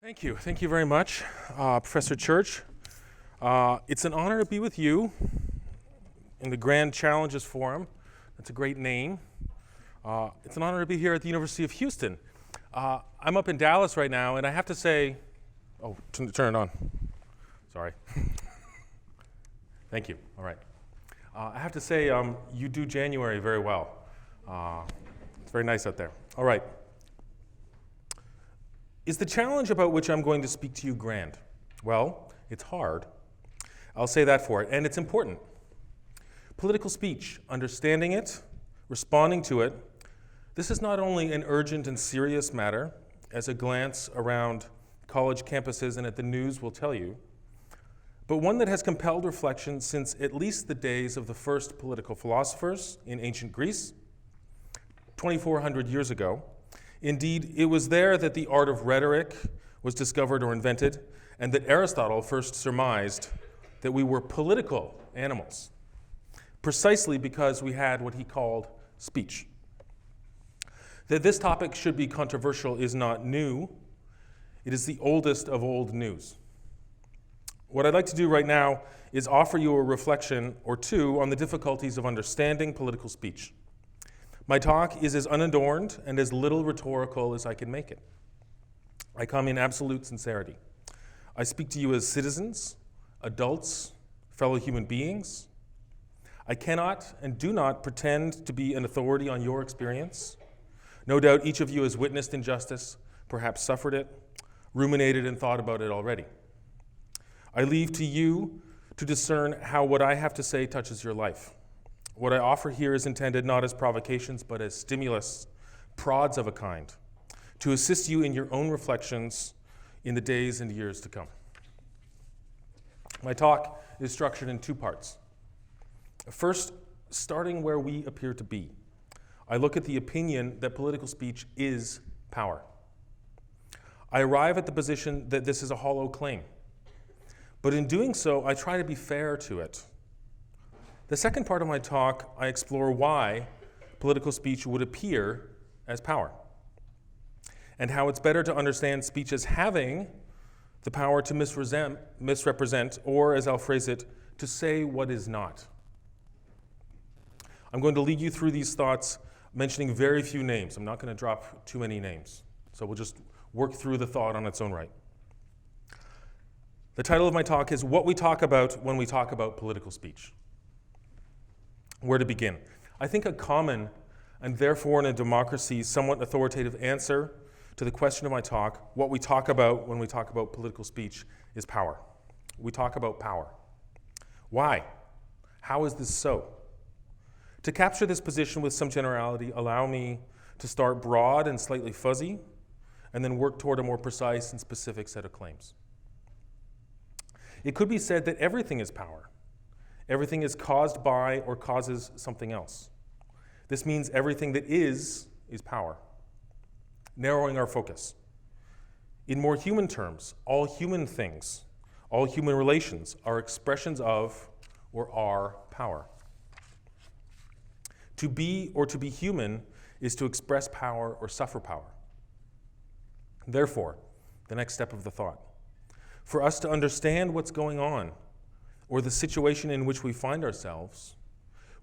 Thank you. Thank you very much, Professor Church. It's an honor to be with you in the Grand Challenges Forum. That's a great name. It's an honor to be here at the University of Houston. I'm up in Dallas right now, and I have to say, turn it on. Sorry. Thank you. All right. I have to say, you do January very well. It's very nice out there. All right. Is the challenge about which I'm going to speak to you grand? Well, it's hard. I'll say that for it, and it's important. Political speech, understanding it, responding to it, this is not only an urgent and serious matter, as a glance around college campuses and at the news will tell you, but one that has compelled reflection since at least the days of the first political philosophers in ancient Greece, 2,400 years ago. Indeed, it was there that the art of rhetoric was discovered or invented, and that Aristotle first surmised that we were political animals, precisely because we had what he called speech. That this topic should be controversial is not new. It is the oldest of old news. What I'd like to do right now is offer you a reflection or two on the difficulties of understanding political speech. My talk is as unadorned and as little rhetorical as I can make it. I come in absolute sincerity. I speak to you as citizens, adults, fellow human beings. I cannot and do not pretend to be an authority on your experience. No doubt each of you has witnessed injustice, perhaps suffered it, ruminated and thought about it already. I leave to you to discern how what I have to say touches your life. What I offer here is intended not as provocations, but as stimulus, prods of a kind, to assist you in your own reflections in the days and years to come. My talk is structured in two parts. First, starting where we appear to be, I look at the opinion that political speech is power. I arrive at the position that this is a hollow claim, but in doing so, I try to be fair to it. The second part of my talk, I explore why political speech would appear as power, and how it's better to understand speech as having the power to misrepresent, or as I'll phrase it, to say what is not. I'm going to lead you through these thoughts mentioning very few names. I'm not going to drop too many names, so we'll just work through the thought on its own right. The title of my talk is What We Talk About When We Talk About Political Speech. Where to begin? I think a common, and therefore in a democracy, somewhat authoritative answer to the question of my talk, what we talk about when we talk about political speech, is power. We talk about power. Why? How is this so? To capture this position with some generality, allow me to start broad and slightly fuzzy, and then work toward a more precise and specific set of claims. It could be said that everything is power. Everything is caused by or causes something else. This means everything that is power. Narrowing our focus. In more human terms, all human things, all human relations are expressions of or are power. To be or to be human is to express power or suffer power. Therefore, the next step of the thought. For us to understand what's going on, or the situation in which we find ourselves,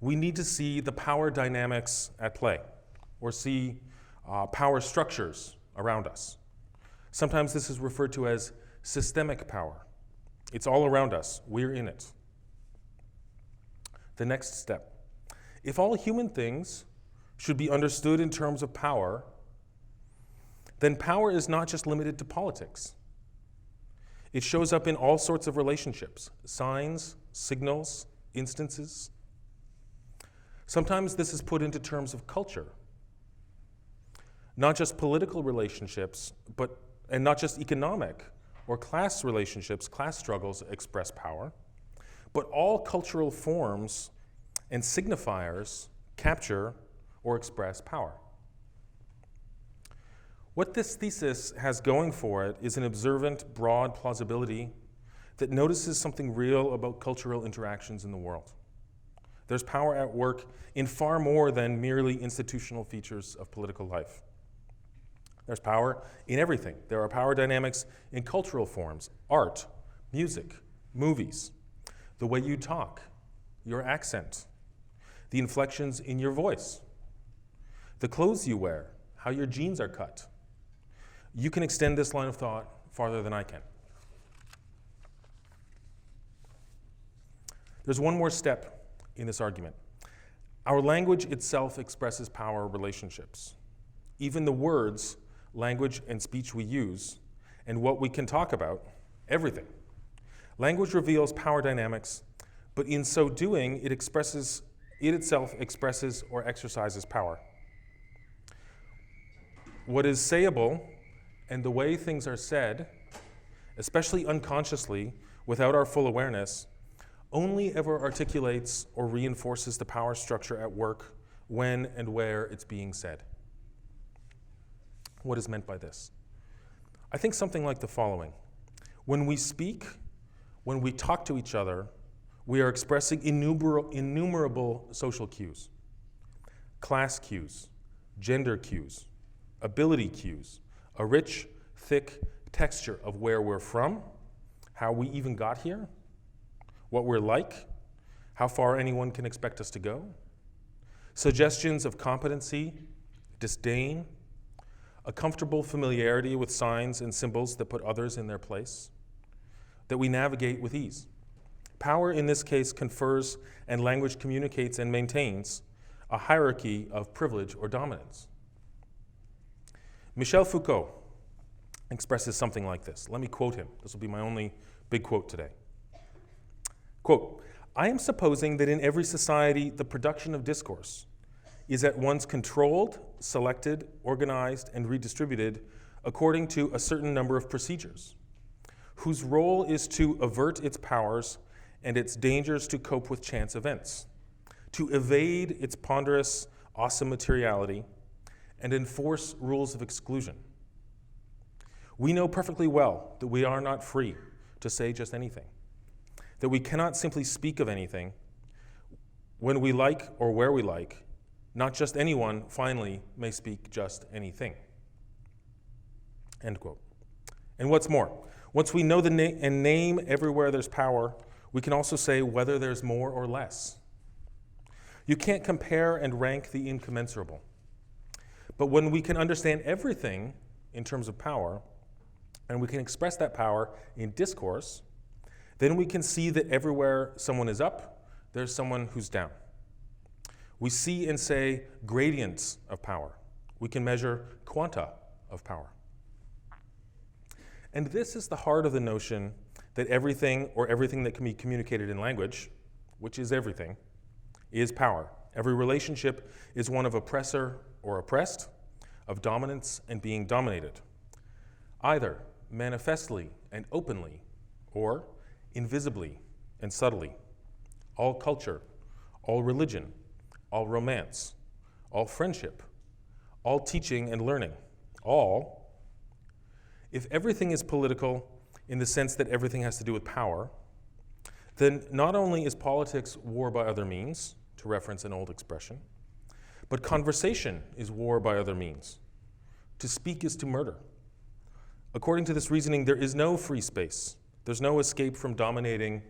we need to see the power dynamics at play, or see power structures around us. Sometimes this is referred to as systemic power. It's all around us. We're in it. The next step. If all human things should be understood in terms of power, then power is not just limited to politics. It shows up in all sorts of relationships, signs, signals, instances. Sometimes this is put into terms of culture. Not just political relationships, and not just economic or class relationships, class struggles express power, but all cultural forms and signifiers capture or express power. What this thesis has going for it is an observant, broad plausibility that notices something real about cultural interactions in the world. There's power at work in far more than merely institutional features of political life. There's power in everything. There are power dynamics in cultural forms, art, music, movies, the way you talk, your accent, the inflections in your voice, the clothes you wear, how your jeans are cut. You can extend this line of thought farther than I can. There's one more step in this argument. Our language itself expresses power relationships. Even the words, language, and speech we use, and what we can talk about, everything. Language reveals power dynamics, but in so doing, it itself expresses or exercises power. What is sayable and the way things are said, especially unconsciously, without our full awareness, only ever articulates or reinforces the power structure at work when and where it's being said. What is meant by this? I think something like the following. When we speak, when we talk to each other, we are expressing innumerable social cues, class cues, gender cues, ability cues, a rich, thick texture of where we're from, how we even got here, what we're like, how far anyone can expect us to go, suggestions of competency, disdain, a comfortable familiarity with signs and symbols that put others in their place, that we navigate with ease. Power in this case confers, and language communicates and maintains a hierarchy of privilege or dominance. Michel Foucault expresses something like this. Let me quote him. This will be my only big quote today. Quote, "I am supposing that in every society the production of discourse is at once controlled, selected, organized, and redistributed according to a certain number of procedures, whose role is to avert its powers and its dangers to cope with chance events, to evade its ponderous awesome materiality, and enforce rules of exclusion. We know perfectly well that we are not free to say just anything, that we cannot simply speak of anything when we like or where we like. Not just anyone, finally, may speak just anything." End quote. And what's more, once we know the name everywhere there's power, we can also say whether there's more or less. You can't compare and rank the incommensurable. But when we can understand everything in terms of power, and we can express that power in discourse, then we can see that everywhere someone is up, there's someone who's down. We see and say gradients of power. We can measure quanta of power. And this is the heart of the notion that everything or everything that can be communicated in language, which is everything, is power. Every relationship is one of oppressor or oppressed, of dominance and being dominated, either manifestly and openly, or invisibly and subtly. All culture, all religion, all romance, all friendship, all teaching and learning, all. If everything is political in the sense that everything has to do with power, then not only is politics war by other means, to reference an old expression, but conversation is war by other means. To speak is to murder. According to this reasoning, there is no free space. There's no escape from dominating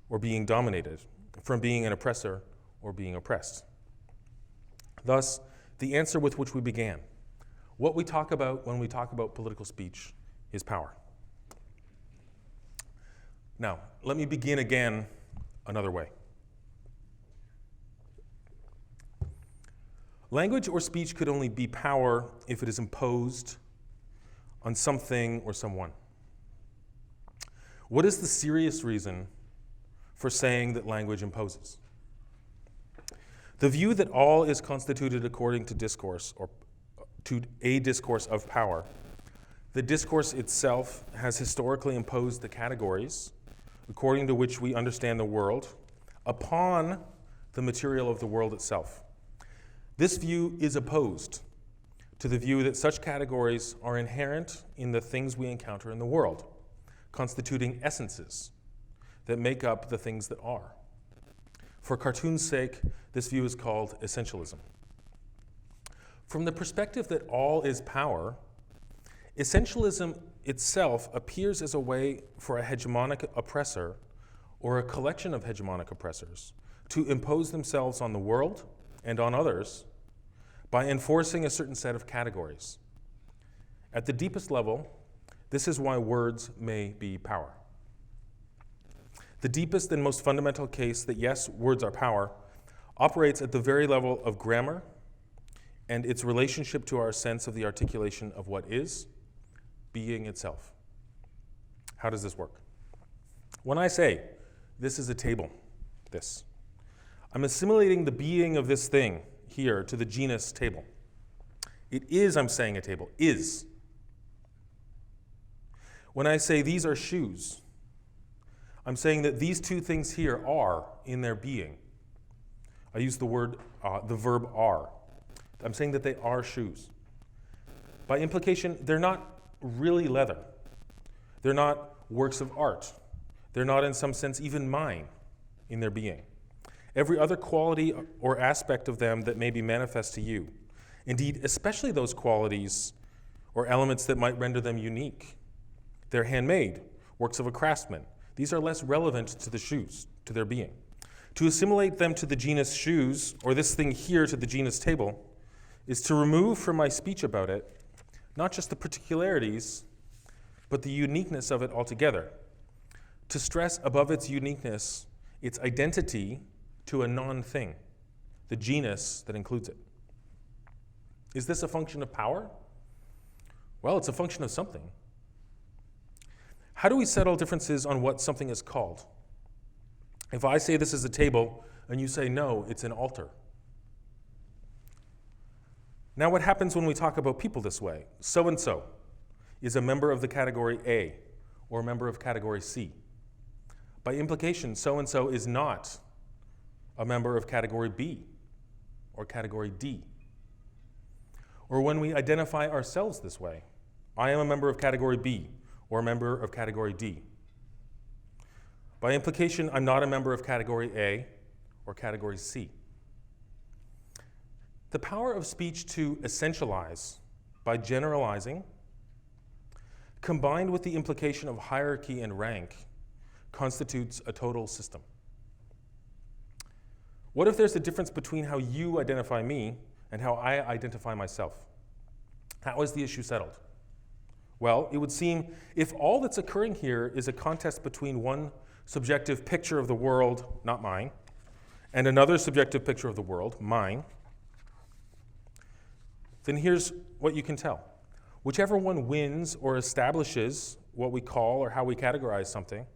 or being dominated, from being an oppressor or being oppressed. Thus, the answer with which we began, what we talk about when we talk about political speech is power. Now, let me begin again another way. Language or speech could only be power if it is imposed on something or someone. What is the serious reason for saying that language imposes? The view that all is constituted according to discourse, or to a discourse of power. The discourse itself has historically imposed the categories according to which we understand the world upon the material of the world itself. This view is opposed to the view that such categories are inherent in the things we encounter in the world, constituting essences that make up the things that are. For cartoon's sake, this view is called essentialism. From the perspective that all is power, Essentialism itself appears as a way for a hegemonic oppressor or a collection of hegemonic oppressors to impose themselves on the world and on others by enforcing a certain set of categories. At the deepest level, this is why words may be power. The deepest and most fundamental case that yes, words are power, operates at the very level of grammar and its relationship to our sense of the articulation of what is, being itself. How does this work? When I say, this is a table, I'm assimilating the being of this thing here to the genus table. It is, I'm saying, a table, is. When I say these are shoes, I'm saying that these two things here are in their being. I use the verb are. I'm saying that they are shoes. By implication, they're not really leather. They're not works of art. They're not, in some sense, even mine in their being. Every other quality or aspect of them that may be manifest to you, indeed, especially those qualities or elements that might render them unique. They're handmade, works of a craftsman. These are less relevant to the shoes, to their being. To assimilate them to the genus shoes, or this thing here to the genus table, is to remove from my speech about it not just the particularities, but the uniqueness of it altogether. To stress above its uniqueness, its identity to a non-thing, the genus that includes it. Is this a function of power? Well, it's a function of something. How do we settle differences on what something is called? If I say this is a table, and you say, no, it's an altar. Now, what happens when we talk about people this way? So-and-so is a member of the category A, or a member of category C. By implication, so-and-so is not a member of category B, or category D. Or when we identify ourselves this way, I am a member of category B, or a member of category D. By implication, I'm not a member of category A or category C. The power of speech to essentialize by generalizing, combined with the implication of hierarchy and rank, constitutes a total system. What if there's a difference between how you identify me and how I identify myself? How is the issue settled? Well, it would seem if all that's occurring here is a contest between one subjective picture of the world, not mine, and another subjective picture of the world, mine, then here's what you can tell. Whichever one wins or establishes what we call or how we categorize something,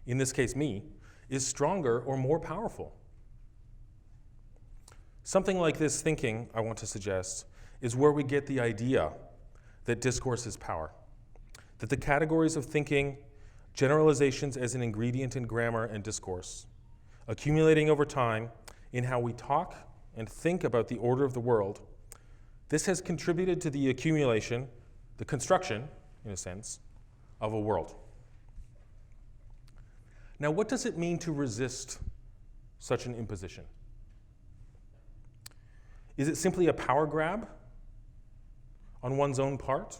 in this case me, is stronger or more powerful. Something like this thinking, I want to suggest, is where we get the idea that discourse is power, that the categories of thinking, generalizations as an ingredient in grammar and discourse, accumulating over time in how we talk and think about the order of the world, this has contributed to the accumulation, the construction, in a sense, of a world. Now, what does it mean to resist such an imposition? Is it simply a power grab on one's own part?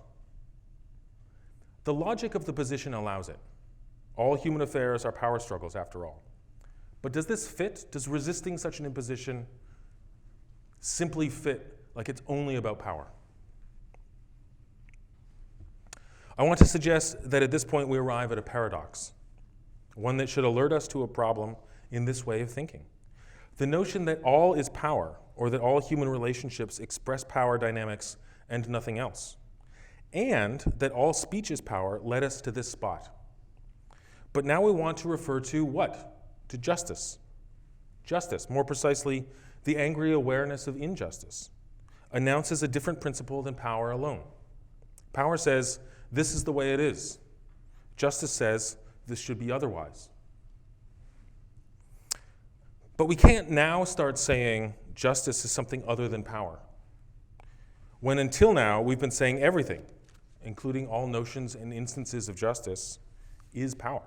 The logic of the position allows it. All human affairs are power struggles, after all. But does this fit? Does resisting such an imposition simply fit like it's only about power? I want to suggest that at this point we arrive at a paradox, one that should alert us to a problem in this way of thinking. The notion that all is power, or that all human relationships express power dynamics and nothing else, and that all speech is power, led us to this spot. But now we want to refer to what? To justice. Justice, more precisely, the angry awareness of injustice, announces a different principle than power alone. Power says, this is the way it is. Justice says, this should be otherwise. But we can't now start saying justice is something other than power, when until now we've been saying everything, including all notions and instances of justice, is power.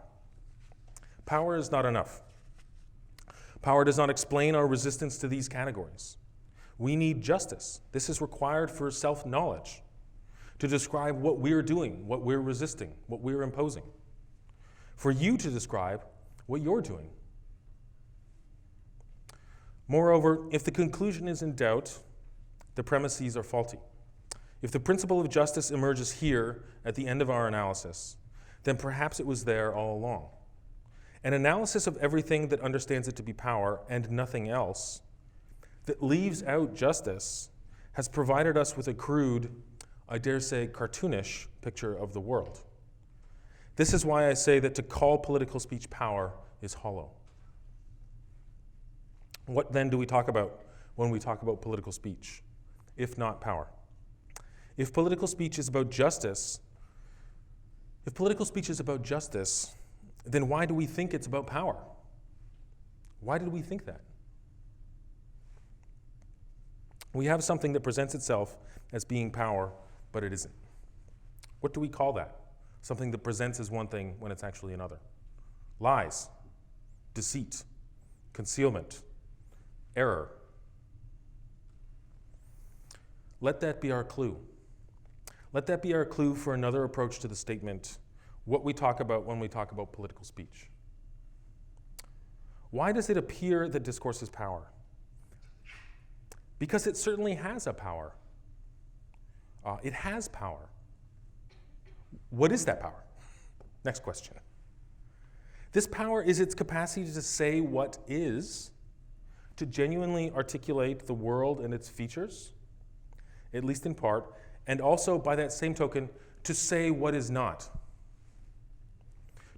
Power is not enough. Power does not explain our resistance to these categories. We need justice. This is required for self-knowledge. to describe what we're doing, what we're resisting, what we're imposing. For you to describe what you're doing. Moreover, if the conclusion is in doubt, the premises are faulty. If the principle of justice emerges here at the end of our analysis, then perhaps it was there all along. An analysis of everything that understands it to be power and nothing else, that leaves out justice, has provided us with a crude, I dare say cartoonish, picture of the world. This is why I say that to call political speech power is hollow. What then do we talk about when we talk about political speech, if not power? If political speech is about justice, then why do we think it's about power? Why did we think that? We have something that presents itself as being power, but it isn't. What do we call that? Something that presents as one thing when it's actually another. Lies, deceit, concealment, error. Let that be our clue. Let that be our clue for another approach to the statement, what we talk about when we talk about political speech. Why does it appear that discourse is power? Because it certainly has a power. It has power. What is that power? Next question. This power is its capacity to say what is, to genuinely articulate the world and its features, at least in part, and also, by that same token, to say what is not,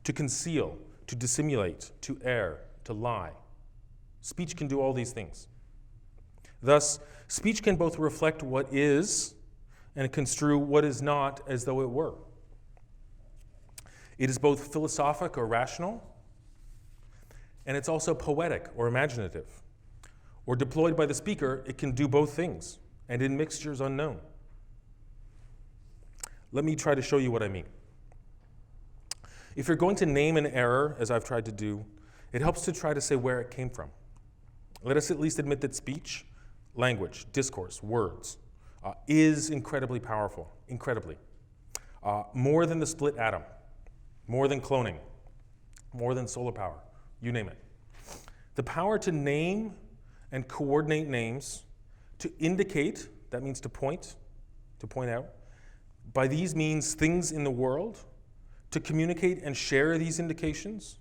to conceal, to dissimulate, to err, to lie. Speech can do all these things. Thus, speech can both reflect what is and construe what is not as though it were. It is both philosophic or rational, and it's also poetic or imaginative. Or deployed by the speaker, it can do both things, and in mixtures unknown. Let me try to show you what I mean. If you're going to name an error, as I've tried to do, it helps to try to say where it came from. Let us at least admit that speech, language, discourse, words, is incredibly powerful, incredibly. More than the split atom, more than cloning, more than solar power, you name it. The power to name and coordinate names, to indicate, that means to point out, by these means things in the world, to communicate and share these indications,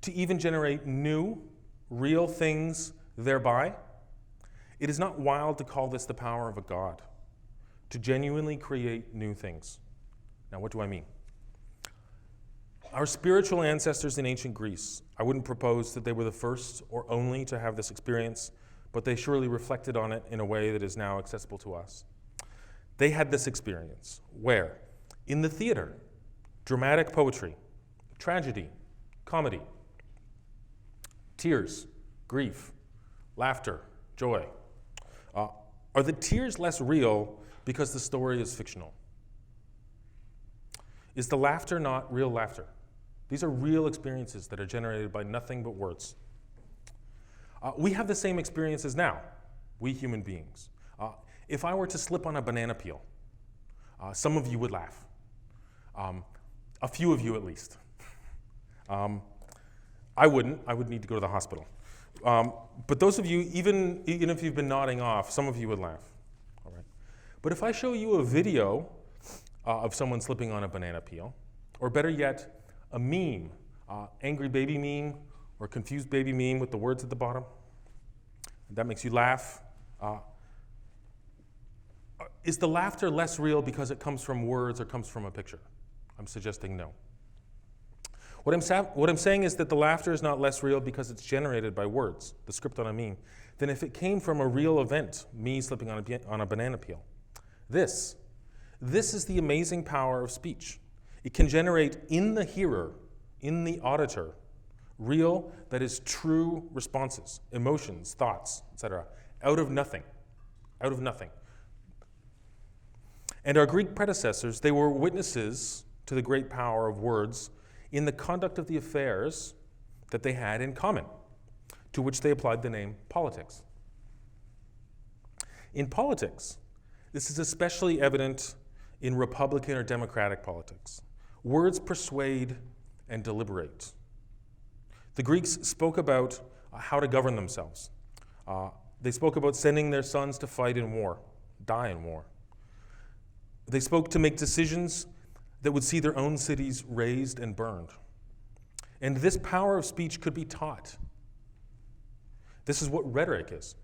to even generate new, real things thereby. It is not wild to call this the power of a god, to genuinely create new things. Now, what do I mean? Our spiritual ancestors in ancient Greece, I wouldn't propose that they were the first or only to have this experience, but they surely reflected on it in a way that is now accessible to us. They had this experience. Where? In the theater, dramatic poetry, tragedy, comedy, tears, grief, laughter, joy. Are the tears less real because the story is fictional? Is the laughter not real laughter? These are real experiences that are generated by nothing but words. We have the same experiences now, we human beings. If I were to slip on a banana peel, some of you would laugh. A few of you at least. I wouldn't. I would need to go to the hospital. But those of you, even if you've been nodding off, some of you would laugh. All right. But if I show you a video of someone slipping on a banana peel, or better yet, a meme, angry baby meme, or confused baby meme with the words at the bottom, that makes you laugh. Is the laughter less real because it comes from words or comes from a picture? I'm suggesting no. What I'm saying is that the laughter is not less real because it's generated by words, the script on a meme, than if it came from a real event, me slipping on a banana peel. This is the amazing power of speech. It can generate in the hearer, in the auditor, real, that is true responses, emotions, thoughts, etc., out of nothing. And our Greek predecessors, they were witnesses to the great power of words in the conduct of the affairs that they had in common, to which they applied the name politics. In politics, this is especially evident in Republican or Democratic politics. Words persuade and deliberate. The Greeks spoke about how to govern themselves. They spoke about sending their sons to fight in war, die in war. They spoke to make decisions that would see their own cities razed and burned. And this power of speech could be taught. This is what rhetoric is.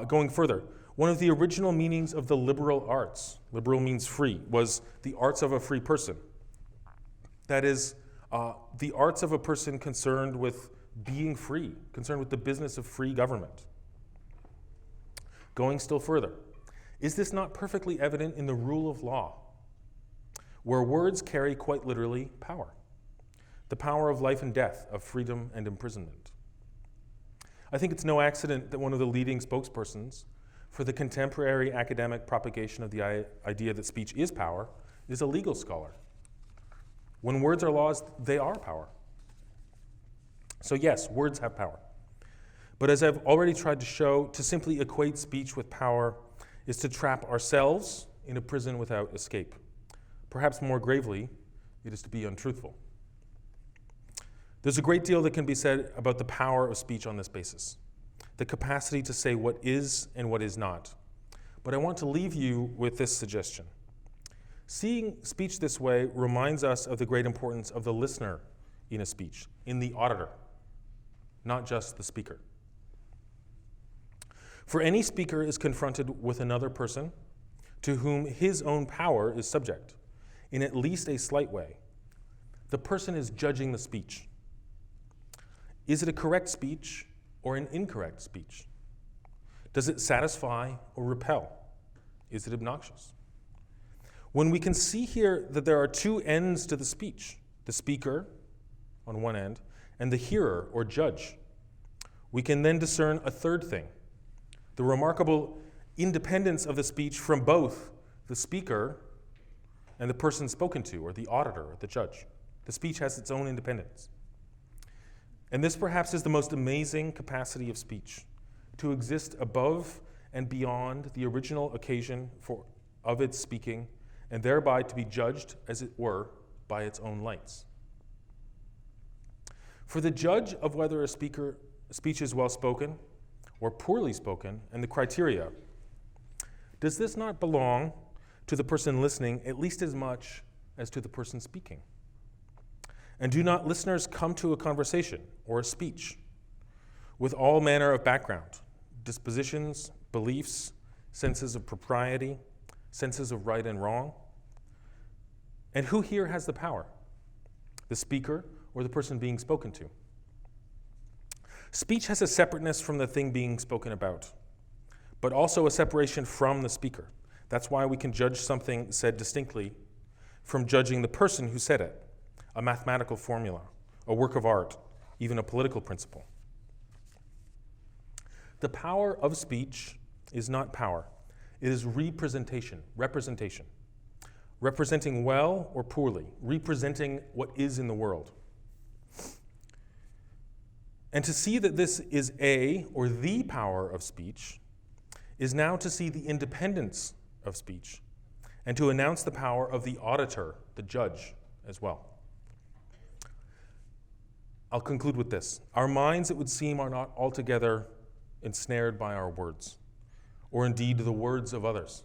Going further, one of the original meanings of the liberal arts, liberal means free, was the arts of a free person. That is, the arts of a person concerned with being free, concerned with the business of free government. Going still further, is this not perfectly evident in the rule of law, where words carry quite literally power? The power of life and death, of freedom and imprisonment. I think it's no accident that one of the leading spokespersons for the contemporary academic propagation of the idea that speech is power is a legal scholar. When words are laws, they are power. So yes, words have power. But as I've already tried to show, to simply equate speech with power is to trap ourselves in a prison without escape. Perhaps more gravely, it is to be untruthful. There's a great deal that can be said about the power of speech on this basis, the capacity to say what is and what is not. But I want to leave you with this suggestion. Seeing speech this way reminds us of the great importance of the listener in a speech, in the auditor, not just the speaker. For any speaker is confronted with another person to whom his own power is subject, in at least a slight way. The person is judging the speech. Is it a correct speech or an incorrect speech? Does it satisfy or repel? Is it obnoxious? When we can see here that there are two ends to the speech, the speaker on one end and the hearer or judge, we can then discern a third thing, the remarkable independence of the speech from both the speaker and the person spoken to, or the auditor, or the judge. The speech has its own independence. And this perhaps is the most amazing capacity of speech, to exist above and beyond the original occasion of its speaking, and thereby to be judged, as it were, by its own lights. For the judge of whether a speech is well spoken or poorly spoken, and the criteria, does this not belong to the person listening at least as much as to the person speaking? And do not listeners come to a conversation or a speech with all manner of background, dispositions, beliefs, senses of propriety, senses of right and wrong? And who here has the power? The speaker or the person being spoken to? Speech has a separateness from the thing being spoken about, but also a separation from the speaker. That's why we can judge something said distinctly from judging the person who said it, a mathematical formula, a work of art, even a political principle. The power of speech is not power. It is representation, representing well or poorly, representing what is in the world. And to see that this is or the power of speech is now to see the independence of speech and to announce the power of the auditor, the judge, as well. I'll conclude with this. Our minds, it would seem, are not altogether ensnared by our words, or indeed the words of others.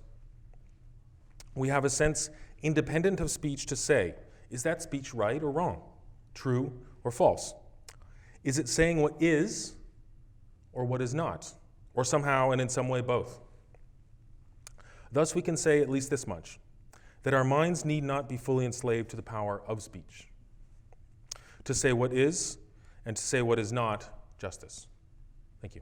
We have a sense independent of speech to say, is that speech right or wrong, true or false? Is it saying what is or what is not, or somehow and in some way both? Thus we can say at least this much, that our minds need not be fully enslaved to the power of speech, to say what is and to say what is not justice. Thank you.